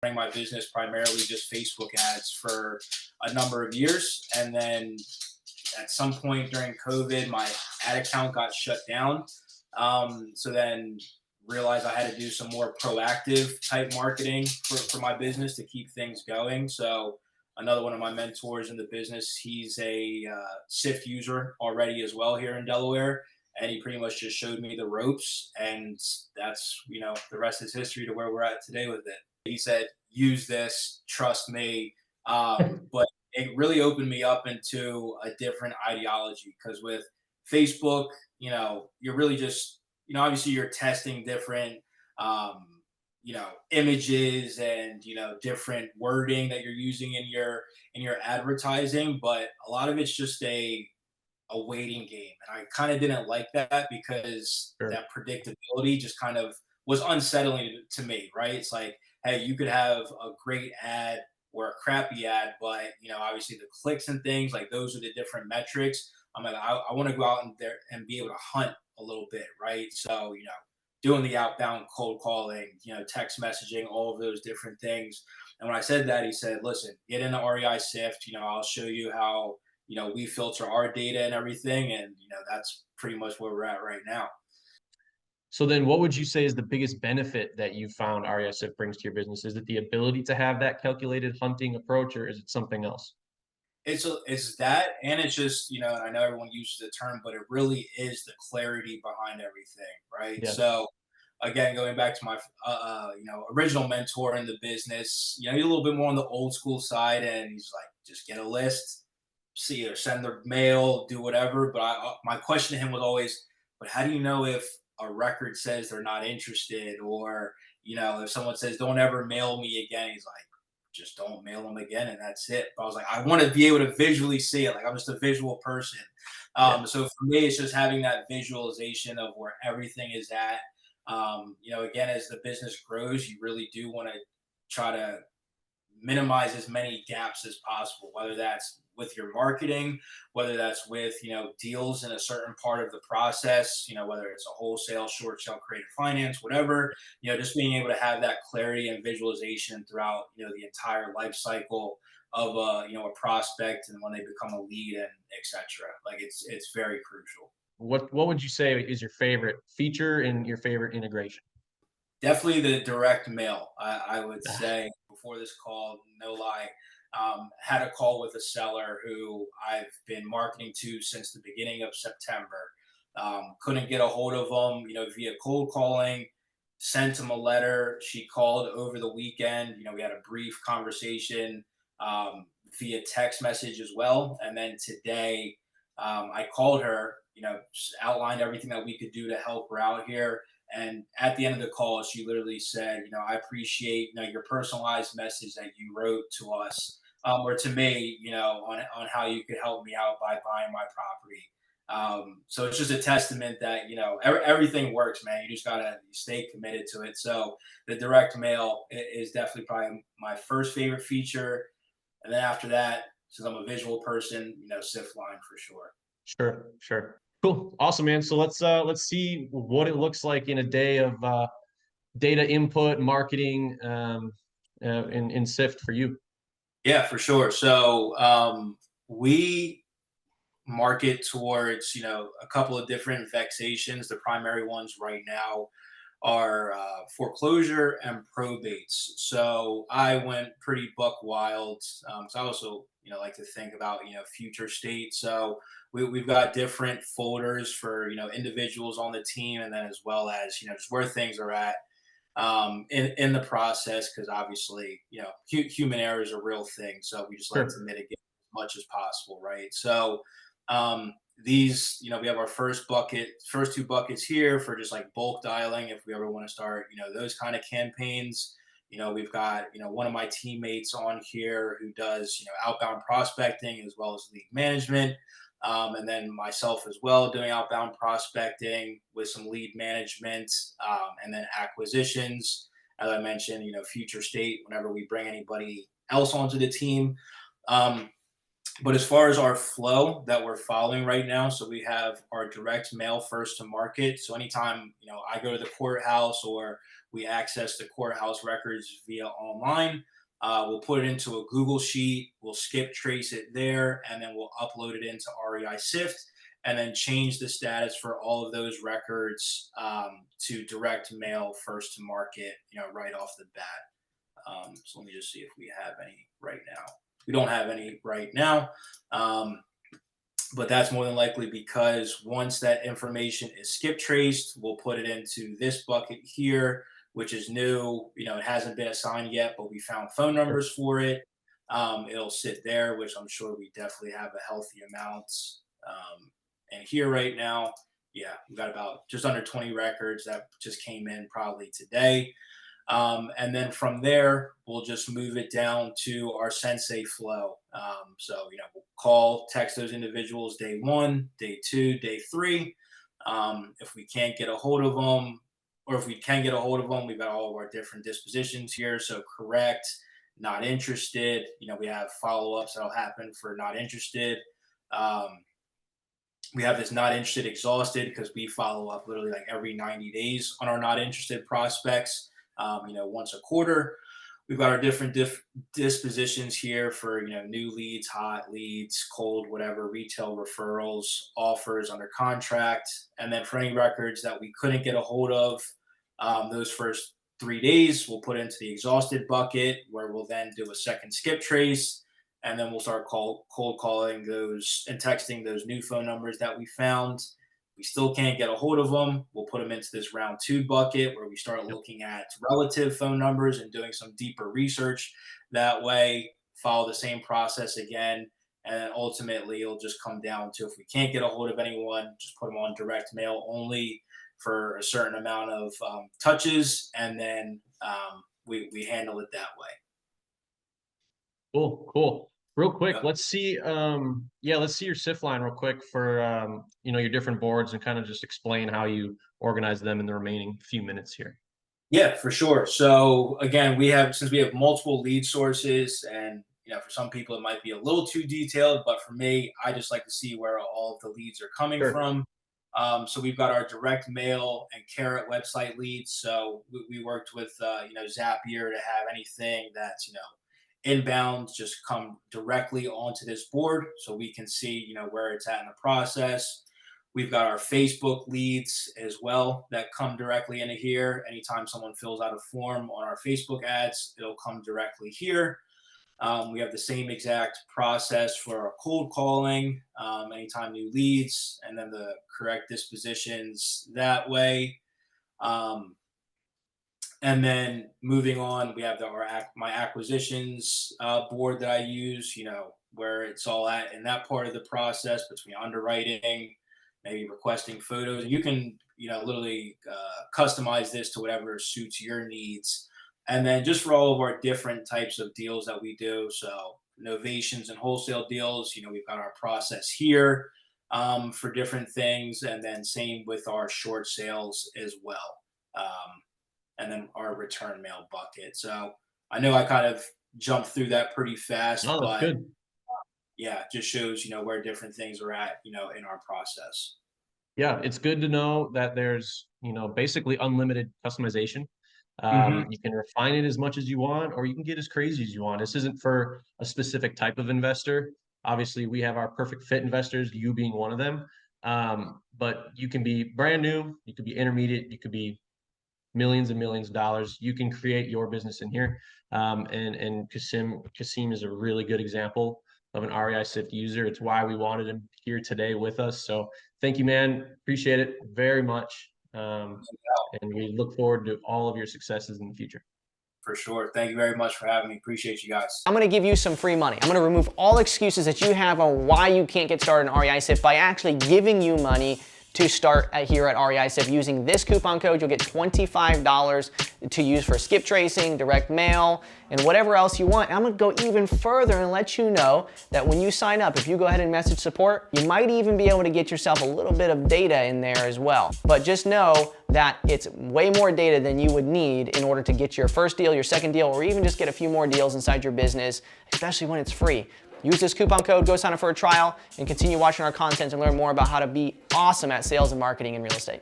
running my business primarily just Facebook ads for a number of years. And then at some point during COVID, my ad account got shut down. So then realized I had to do some more proactive type marketing for my business to keep things going. So another one of my mentors in the business, he's a SIFT user already as well here in Delaware. And he pretty much just showed me the ropes. And that's, the rest is history to where we're at today with it. He said, use this, trust me. But it really opened me up into a different ideology because with Facebook, you're really just, obviously you're testing different, images and, different wording that you're using in your advertising, but a lot of it's just a waiting game. And I kind of didn't like that because Sure. that predictability just kind of was unsettling to me, right? It's like, hey, you could have a great ad or a crappy ad, but obviously the clicks and things like those are the different metrics. I'm like, I want to go out and there and be able to hunt a little bit, right? So, doing the outbound cold calling, text messaging, all of those different things. And when I said that, he said, listen, get into REISift, I'll show you how, we filter our data and everything. And, that's pretty much where we're at right now. So then what would you say is the biggest benefit that you found RESF brings to your business? Is it the ability to have that calculated hunting approach, or is it something else? It's that, and it's just, and I know everyone uses the term, but it really is the clarity behind everything, right? Yeah. So again, going back to my original mentor in the business, he's a little bit more on the old school side, and he's like, just get a list, see or send the mail, do whatever. But my question to him was always, but how do you know if a record says they're not interested, or if someone says don't ever mail me again? He's like, just don't mail them again, and that's it. But I was like, I want to be able to visually see it. Like I'm just a visual person. Yeah. So for me, it's just having that visualization of where everything is at. Again, as the business grows, you really do want to try to minimize as many gaps as possible, whether that's with your marketing, whether that's with, deals in a certain part of the process, whether it's a wholesale, short sale, creative finance, whatever, just being able to have that clarity and visualization throughout, the entire life cycle of a prospect and when they become a lead and etc. Like it's very crucial. What would you say is your favorite feature and your favorite integration? Definitely the direct mail. I would Ah, say before this call, no lie, had a call with a seller who I've been marketing to since the beginning of September. Couldn't get a hold of them, via cold calling. Sent him a letter. She called over the weekend. We had a brief conversation via text message as well. And then today, I called her. Outlined everything that we could do to help her out here, and at the end of the call, she literally said, I appreciate, your personalized message that you wrote to us, or to me, on how you could help me out by buying my property. So it's just a testament that, everything works, man. You just gotta stay committed to it. So the direct mail is definitely probably my first favorite feature. And then after that, since I'm a visual person, SIF line for sure. sure, sure. Cool. Awesome, man. So let's see what it looks like in a day of data input, marketing, in SIFT for you. Yeah, for sure. So we market towards a couple of different vexations. The primary ones right now are foreclosure and probates. So I went pretty buck wild. So I also like to think about future state. So we've got different folders for individuals on the team, and then as well as just where things are at in the process, because obviously human error is a real thing, so we just like to Sure. mitigate as much as possible, right? So these we have our first two buckets here for just like bulk dialing if we ever want to start those kind of campaigns. We've got one of my teammates on here who does outbound prospecting as well as lead management, and then myself as well doing outbound prospecting with some lead management, and then acquisitions. As I mentioned, future state whenever we bring anybody else onto the team. Um, but as far as our flow that we're following right now, so we have our direct mail first to market. So anytime I go to the courthouse or we access the courthouse records via online. We'll put it into a Google Sheet, we'll skip trace it there, and then we'll upload it into REISift, and then change the status for all of those records to direct mail first to market, right off the bat. So let me just see if we have any right now. We don't have any right now, but that's more than likely because once that information is skip traced, we'll put it into this bucket here, which is new. It hasn't been assigned yet, but we found phone Sure. numbers for it. It'll sit there, which I'm sure we definitely have a healthy amount. And here right now, yeah, we've got about just under 20 records that just came in probably today. And then from there, we'll just move it down to our Sensei flow. So, we'll call, text those individuals day 1, day 2, day 3. If we can't get a hold of them, or if we can get a hold of them, we've got all of our different dispositions here. So correct, not interested. We have follow-ups that'll happen for not interested. We have this not interested exhausted because we follow up literally like every 90 days on our not interested prospects. Once a quarter. We've got our different dispositions here for new leads, hot leads, cold, whatever, retail referrals, offers under contract, and then for any records that we couldn't get a hold of, those first 3 days we'll put into the exhausted bucket, where we'll then do a second skip trace, and then we'll start cold calling those and texting those new phone numbers that we found. We still can't get a hold of them, we'll put them into this round 2 bucket where we start Yep. looking at relative phone numbers and doing some deeper research. That way, follow the same process again. And then ultimately, it'll just come down to if we can't get a hold of anyone, just put them on direct mail only for a certain amount of touches. And then we handle it that way. Cool, cool. Real quick, Yep. let's see. Yeah, let's see your SIF line real quick for your different boards, and kind of just explain how you organize them in the remaining few minutes here. Yeah, for sure. So again, since we have multiple lead sources, and for some people it might be a little too detailed, but for me, I just like to see where all of the leads are coming Sure. from. So we've got our direct mail and Carrot website leads. So we worked with Zapier to have anything that's inbound just come directly onto this board, so we can see where it's at in the process. We've got our Facebook leads as well that come directly into here. Anytime someone fills out a form on our Facebook ads, it'll come directly here. We have the same exact process for our cold calling, anytime new leads, and then the correct dispositions that way. Um, and then moving on, we have my acquisitions board that I use, where it's all at in that part of the process between underwriting, maybe requesting photos. And you can, literally customize this to whatever suits your needs. And then just for all of our different types of deals that we do, so novations and wholesale deals, we've got our process here for different things. And then same with our short sales as well. And then our return mail bucket. So I know I kind of jumped through that pretty fast, No, that's but good. yeah, it just shows, where different things are at, in our process. Yeah, it's good to know that there's, basically unlimited customization. Hmm. You can refine it as much as you want, or you can get as crazy as you want. This isn't for a specific type of investor. Obviously, we have our perfect fit investors, you being one of them. But you can be brand new, you could be intermediate, you could be millions and millions of dollars. You can create your business in here. And Kasim is a really good example of an REISift user. It's why we wanted him here today with us. So thank you, man. Appreciate it very much. And we look forward to all of your successes in the future. For sure. Thank you very much for having me. Appreciate you guys. I'm gonna give you some free money. I'm gonna remove all excuses that you have on why you can't get started in REISift by actually giving you money to start here at REISift. Using this coupon code, you'll get $25 to use for skip tracing, direct mail, and whatever else you want. And I'm gonna go even further and let you know that when you sign up, if you go ahead and message support, you might even be able to get yourself a little bit of data in there as well. But just know that it's way more data than you would need in order to get your first deal, your second deal, or even just get a few more deals inside your business, especially when it's free. Use this coupon code, go sign up for a trial, and continue watching our content and learn more about how to be awesome at sales and marketing in real estate.